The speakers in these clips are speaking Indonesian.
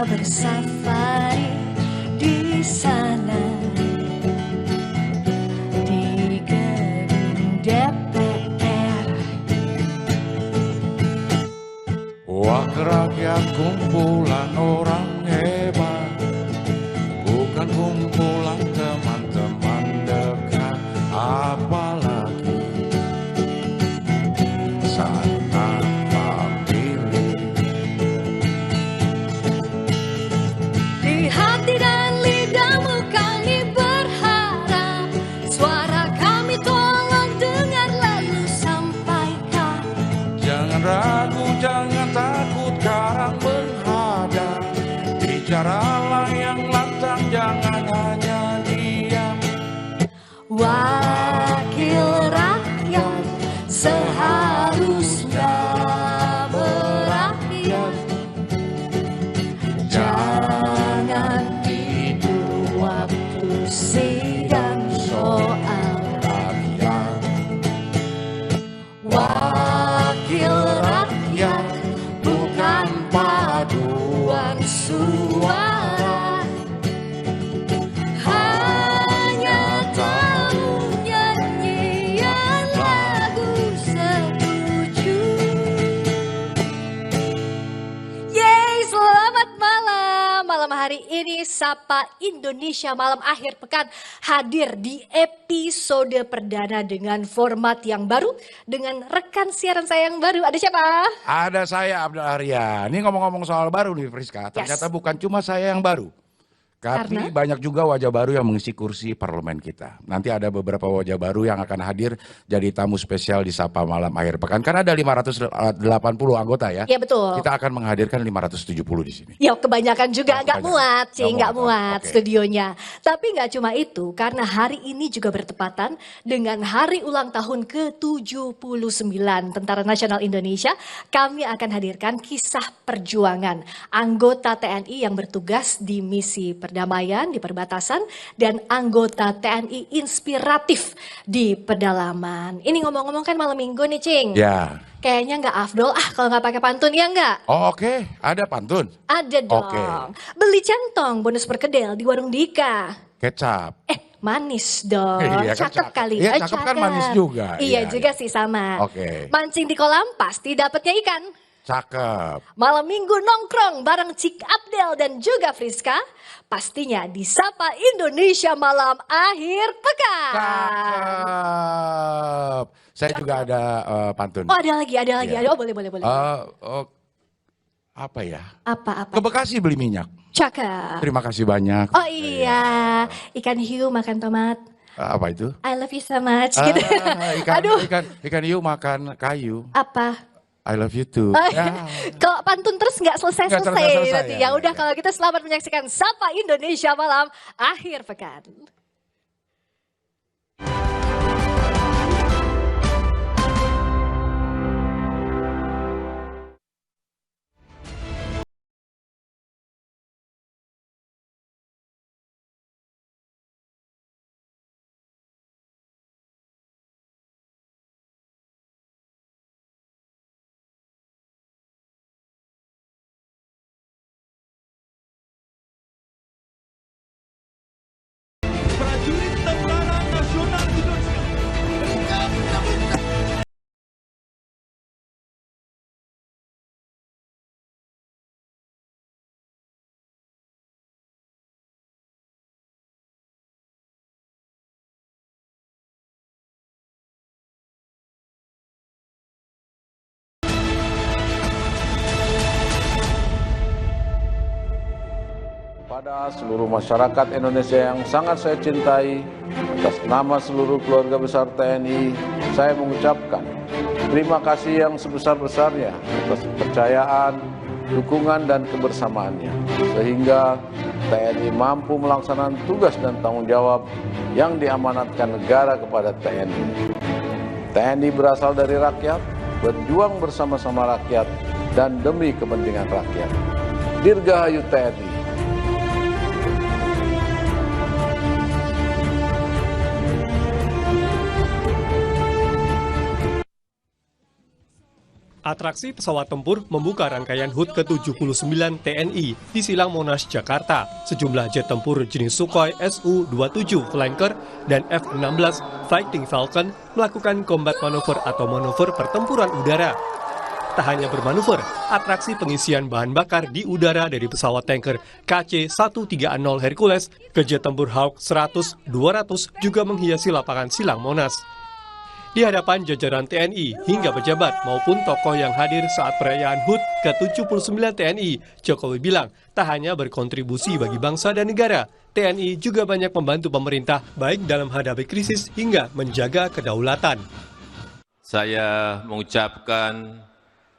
bersafari di sana, di gedung DPR. Wakil rakyat kumpulan orang hebat, bukan kumpulan teman-teman dekat, apalagi saat tanpa pilih. Di hati dan lidahmu kami berharap, suara kami tolong dengar lalu sampaikan. Jangan ragu, jangan takut karang menghadap, bicaralah yang lantang, jangan hanya diam. Wakil rakyat seharusnya merakyat, jangan tidur waktu sidang soal rakyat. Wakil rakyat bukan paduan suara, hanya tahu nyanyian lagu setuju. Yeay, selamat malam. Malam hari ini Sapa Indonesia Malam Akhir Pekan hadir di episode perdana dengan format yang baru, dengan rekan siaran saya yang baru. Ada siapa? Ada saya Abdul Arya. Ini ngomong-ngomong soal baru nih Friska, ternyata bukan cuma saya yang baru. Tapi Karena? banyak juga wajah baru yang mengisi kursi parlemen kita. Nanti ada beberapa wajah baru yang akan hadir jadi tamu spesial di Sapa Malam Akhir Pekan. Karena ada 580 anggota ya. Iya betul. Kita akan menghadirkan 570 di sini. Ya kebanyakan juga nggak muat sih, nggak muat Oke. studionya. Tapi nggak cuma itu, karena hari ini juga bertepatan dengan hari ulang tahun ke-79 Tentara Nasional Indonesia. Kami akan hadirkan kisah perjuangan anggota TNI yang bertugas di misi perdamaian di perbatasan dan anggota TNI inspiratif di pedalaman. Ini ngomong-ngomong kan malam minggu nih, Cing. Ya. Kayaknya nggak afdol kalau nggak pakai pantun, ya nggak? Oh, oke, ada pantun. Ada dong. Oke. Beli centong bonus perkedel di warung Dika. Kecap. Manis dong. Iya, kan Cakep cakep. kali. Iya, cakep kan manis juga. Iya Iya, juga iya. sih sama. Oke. Mancing di kolam pasti dapatnya ikan. Cakep. Malam minggu nongkrong bareng Cik Abdel dan juga Friska. Pastinya di Sapa Indonesia Malam Akhir Pekan. Cakep. Saya juga ada pantun. Oh ada lagi. Iya. Ada. Oh boleh. Apa ya? Apa? Ke Bekasi beli minyak. Cakep. Terima kasih banyak. Oh iya. Ikan hiu makan tomat. Apa itu? I love you so much. Gitu. Ikan hiu makan kayu. Apa? I love you too. Oh, Ya. kalau pantun terus nggak selesai Nggak selesai, berarti. ya, Ya udah ya. kalau kita selamat menyaksikan Sapa Indonesia Malam Akhir Pekan. Prajurit Tentara Nasional Indonesia. Kepada seluruh masyarakat Indonesia yang sangat saya cintai, atas nama seluruh keluarga besar TNI, saya mengucapkan terima kasih yang sebesar-besarnya atas kepercayaan, dukungan dan kebersamaannya, sehingga TNI mampu melaksanakan tugas dan tanggung jawab yang diamanatkan negara kepada TNI. TNI berasal dari rakyat, berjuang bersama-sama rakyat, dan demi kepentingan rakyat. Dirgahayu TNI. Atraksi pesawat tempur membuka rangkaian HUT ke-79 TNI di Silang Monas, Jakarta. Sejumlah jet tempur jenis Sukhoi Su-27 Flanker dan F-16 Fighting Falcon melakukan combat manuver atau manuver pertempuran udara. Tak hanya bermanuver, atraksi pengisian bahan bakar di udara dari pesawat tanker KC-130 Hercules ke jet tempur Hawk 100-200 juga menghiasi lapangan Silang Monas. Di hadapan jajaran TNI hingga pejabat maupun tokoh yang hadir saat perayaan HUT ke-79 TNI, Jokowi bilang tak hanya berkontribusi bagi bangsa dan negara, TNI juga banyak membantu pemerintah baik dalam menghadapi krisis hingga menjaga kedaulatan. Saya mengucapkan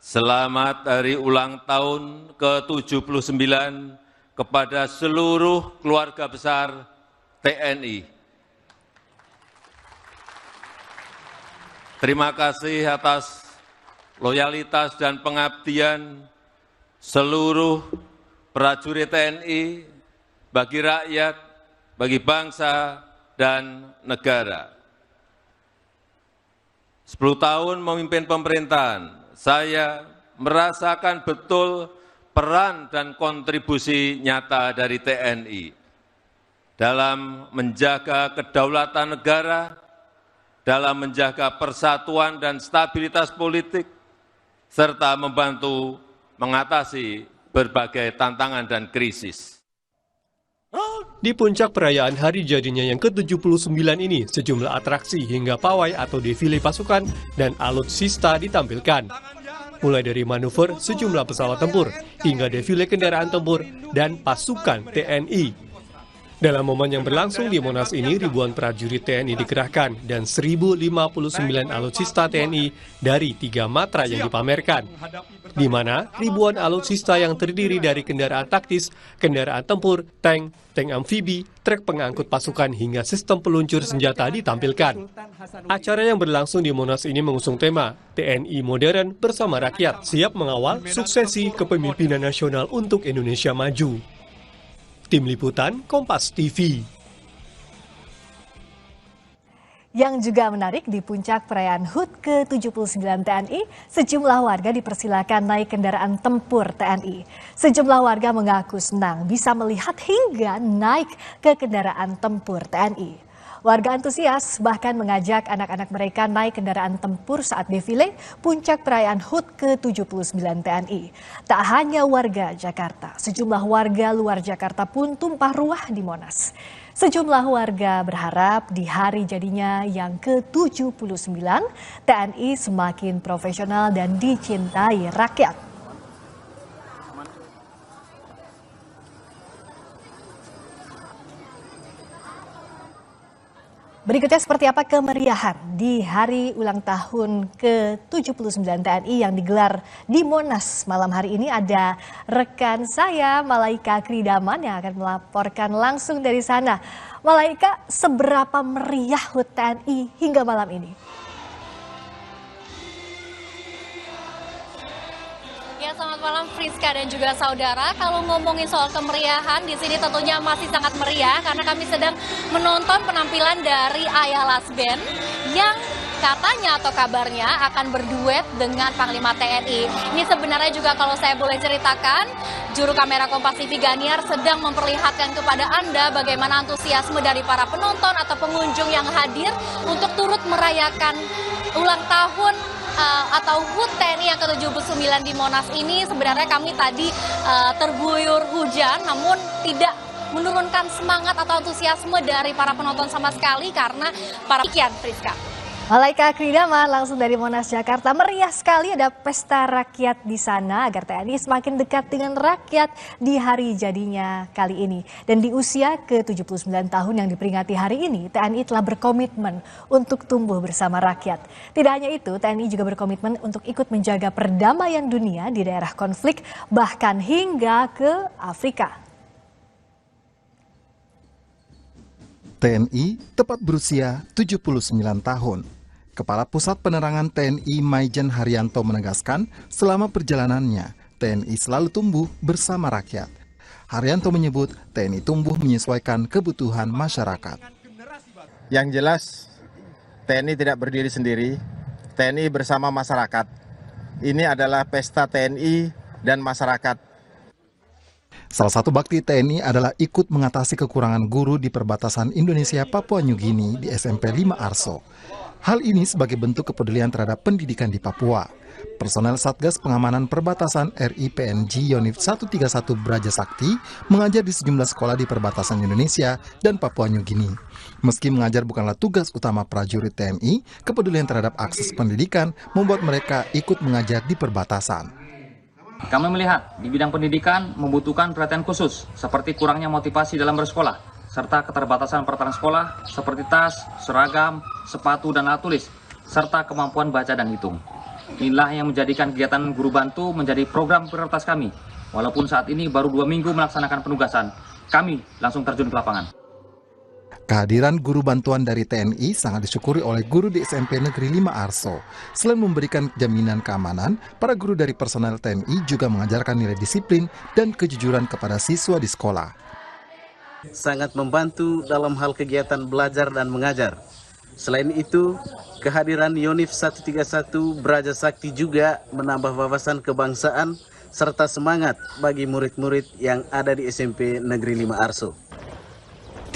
selamat hari ulang tahun ke-79 kepada seluruh keluarga besar TNI. Terima kasih atas loyalitas dan pengabdian seluruh prajurit TNI bagi rakyat, bagi bangsa, dan negara. 10 tahun memimpin pemerintahan, saya merasakan betul peran dan kontribusi nyata dari TNI dalam menjaga kedaulatan negara, dalam menjaga persatuan dan stabilitas politik, serta membantu mengatasi berbagai tantangan dan krisis. Di puncak perayaan hari jadinya yang ke-79 ini, sejumlah atraksi hingga pawai atau defile pasukan dan alutsista ditampilkan. Mulai dari manuver sejumlah pesawat tempur, hingga defile kendaraan tempur dan pasukan TNI. Dalam momen yang berlangsung di Monas ini, ribuan prajurit TNI dikerahkan dan 1059 alutsista TNI dari 3 matra yang dipamerkan, di mana ribuan alutsista yang terdiri dari kendaraan taktis, kendaraan tempur, tank amfibi, truk pengangkut pasukan hingga sistem peluncur senjata ditampilkan. Acara yang berlangsung di Monas ini mengusung tema TNI Modern bersama rakyat siap mengawal suksesi kepemimpinan nasional untuk Indonesia Maju. Tim Liputan Kompas TV. Yang juga menarik, di puncak perayaan HUT ke-79 TNI, sejumlah warga dipersilakan naik kendaraan tempur TNI. Sejumlah warga mengaku senang bisa melihat hingga naik ke kendaraan tempur TNI. Warga antusias bahkan mengajak anak-anak mereka naik kendaraan tempur saat defile puncak perayaan HUT ke-79 TNI. Tak hanya warga Jakarta, sejumlah warga luar Jakarta pun tumpah ruah di Monas. Sejumlah warga berharap di hari jadinya yang ke-79, TNI semakin profesional dan dicintai rakyat. Berikutnya seperti apa kemeriahan di hari ulang tahun ke-79 TNI yang digelar di Monas malam hari ini. Ada rekan saya Malaika Kridaman yang akan melaporkan langsung dari sana. Malaika, seberapa meriah HUT TNI hingga malam ini? Ya, selamat malam Friska dan juga saudara. Kalau ngomongin soal kemeriahan, di sini tentunya masih sangat meriah karena kami sedang menonton penampilan dari Ayalas Band yang katanya atau kabarnya akan berduet dengan Panglima TNI. Ini sebenarnya juga kalau saya boleh ceritakan, juru kamera Kompas TV Ganiar sedang memperlihatkan kepada Anda bagaimana antusiasme dari para penonton atau pengunjung yang hadir untuk turut merayakan ulang tahun atau HUT TNI yang ke-79 di Monas ini. Sebenarnya kami tadi terguyur hujan, namun tidak menurunkan semangat atau antusiasme dari para penonton sama sekali karena para pikiran Friska. Malaika Kridaman langsung dari Monas, Jakarta. Meriah sekali, ada pesta rakyat di sana agar TNI semakin dekat dengan rakyat di hari jadinya kali ini. Dan di usia ke-79 tahun yang diperingati hari ini, TNI telah berkomitmen untuk tumbuh bersama rakyat. Tidak hanya itu, TNI juga berkomitmen untuk ikut menjaga perdamaian dunia di daerah konflik, bahkan hingga ke Afrika. TNI tepat berusia 79 tahun. Kepala Pusat Penerangan TNI Maijen Haryanto menegaskan, selama perjalanannya, TNI selalu tumbuh bersama rakyat. Haryanto menyebut TNI tumbuh menyesuaikan kebutuhan masyarakat. Yang jelas, TNI tidak berdiri sendiri, TNI bersama masyarakat. ini adalah pesta TNI dan masyarakat. Salah satu bakti TNI adalah ikut mengatasi kekurangan guru di perbatasan Indonesia Papua New Guinea di SMP 5 Arso. Hal ini sebagai bentuk kepedulian terhadap pendidikan di Papua. Personel Satgas Pengamanan Perbatasan RIPNG Yonif 131 Braja Sakti mengajar di sejumlah sekolah di perbatasan Indonesia dan Papua New Guinea. Meski mengajar bukanlah tugas utama prajurit TNI, kepedulian terhadap akses pendidikan membuat mereka ikut mengajar di perbatasan. Kami melihat di bidang pendidikan membutuhkan perhatian khusus, seperti kurangnya motivasi dalam bersekolah, serta keterbatasan peralatan sekolah seperti tas, seragam, sepatu, dan alat tulis, serta kemampuan baca dan hitung. Inilah yang menjadikan kegiatan guru bantu menjadi program prioritas kami. Walaupun saat ini baru 2 minggu melaksanakan penugasan, kami langsung terjun ke lapangan. Kehadiran guru bantuan dari TNI sangat disyukuri oleh guru di SMP Negeri 5 Arso. Selain memberikan jaminan keamanan, para guru dari personel TNI juga mengajarkan nilai disiplin dan kejujuran kepada siswa di sekolah. Sangat membantu dalam hal kegiatan belajar dan mengajar. Selain itu, kehadiran Yonif 131 Braja Sakti juga menambah wawasan kebangsaan serta semangat bagi murid-murid yang ada di SMP Negeri 5 Arso.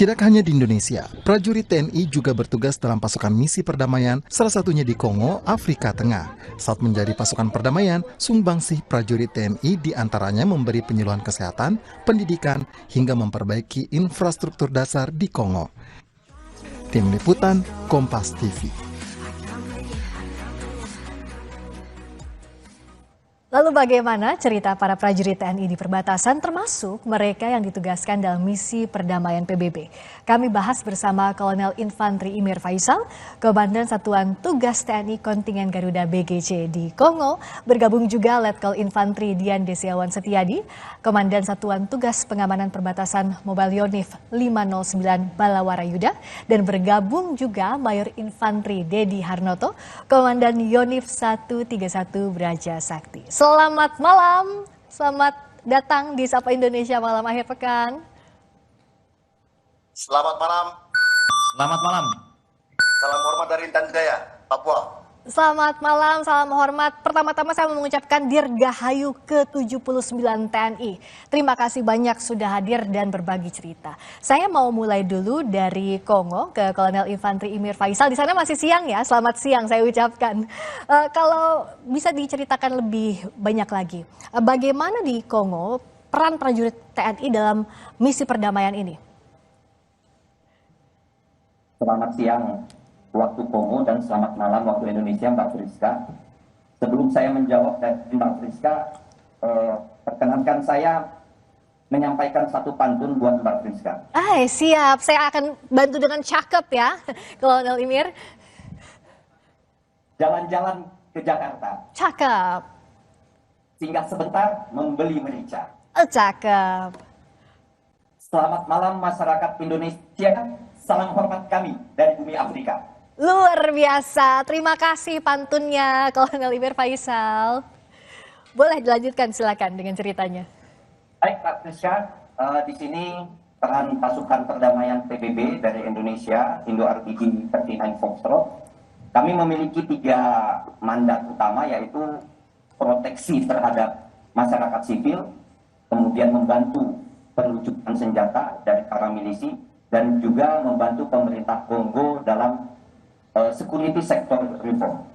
Tidak hanya di Indonesia, prajurit TNI juga bertugas dalam pasukan misi perdamaian, salah satunya di Kongo, Afrika Tengah. Saat menjadi pasukan perdamaian, sumbangsih prajurit TNI diantaranya memberi penyuluhan kesehatan, pendidikan, hingga memperbaiki infrastruktur dasar di Kongo. Tim Liputan, Kompas TV. Lalu bagaimana cerita para prajurit TNI di perbatasan termasuk mereka yang ditugaskan dalam misi perdamaian PBB? Kami bahas bersama Kolonel Infantri Imir Faisal, Komandan Satuan Tugas TNI Kontingen Garuda BGC di Kongo, bergabung juga Letkol Infantri Dian Desiawan Setiadi, Komandan Satuan Tugas Pengamanan Perbatasan Mobile Yonif 509 Balawara Yuda, dan bergabung juga Mayor Infantri Dedi Harnoto, Komandan Yonif 131 Braja Sakti. Selamat malam, selamat datang di Sapa Indonesia Malam Akhir Pekan. Selamat malam. Selamat malam. Salam hormat dari Intan Jaya, Papua. Selamat malam, salam hormat. Pertama-tama saya mau mengucapkan Dirgahayu ke-79 TNI. Terima kasih banyak sudah hadir dan berbagi cerita. Saya mau mulai dulu dari Kongo ke Kolonel Infantri Imir Faisal. Di sana masih siang ya, selamat siang saya ucapkan. Kalau bisa diceritakan lebih banyak lagi, bagaimana di Kongo peran prajurit TNI dalam misi perdamaian ini? Selamat siang waktu Kongo dan selamat malam waktu Indonesia, Mbak Friska. Sebelum saya menjawab Mbak Friska, perkenankan saya menyampaikan satu pantun buat Mbak Friska. Siap, saya akan bantu dengan cakep ya, Kolonel Imir. Jalan-jalan ke Jakarta. Cakep. Singgah sebentar membeli merica. Cakep. Selamat malam masyarakat Indonesia. Salam hormat kami dari bumi Afrika. Luar biasa, terima kasih pantunnya Kolonel Imir Faisal. Boleh dilanjutkan silakan dengan ceritanya. Baik Pak Friska, di sini peran pasukan perdamaian PBB dari Indonesia, Indo-RPG 39 Foxtrot. Kami memiliki 3 mandat utama, yaitu proteksi terhadap masyarakat sipil, kemudian membantu perlucutan senjata dari paramilisi, dan juga membantu pemerintah Kongo dalam security sector reform.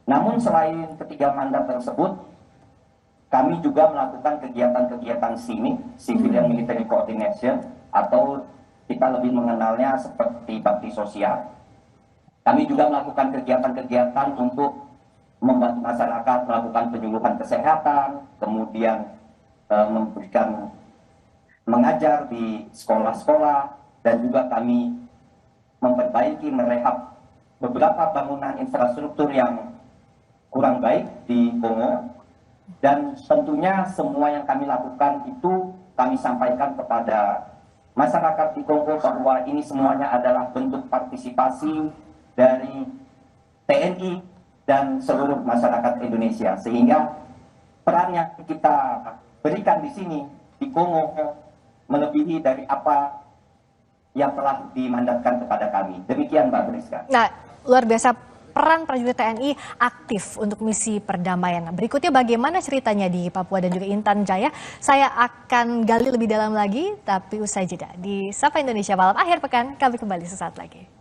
Namun selain ketiga mandat tersebut, kami juga melakukan kegiatan-kegiatan SIMI, Civilian Military Coordination, atau kita lebih mengenalnya seperti bakti sosial. Kami juga melakukan kegiatan-kegiatan untuk membantu masyarakat melakukan penyuluhan kesehatan, kemudian mengajar di sekolah-sekolah, dan juga kami memperbaiki, merehab beberapa bangunan infrastruktur yang kurang baik di Kongo. Dan tentunya semua yang kami lakukan itu kami sampaikan kepada masyarakat di Kongo bahwa ini semuanya adalah bentuk partisipasi dari TNI dan seluruh masyarakat Indonesia. Sehingga peran yang kita berikan di sini di Kongo melebihi dari apa yang telah dimandatkan kepada kami. Demikian Mbak Friska. Nah, luar biasa peran prajurit TNI aktif untuk misi perdamaian. Berikutnya bagaimana ceritanya di Papua dan juga Intan Jaya? Saya akan gali lebih dalam lagi, tapi usai jeda. Di Sapa Indonesia Malam Akhir Pekan, kami kembali sesaat lagi.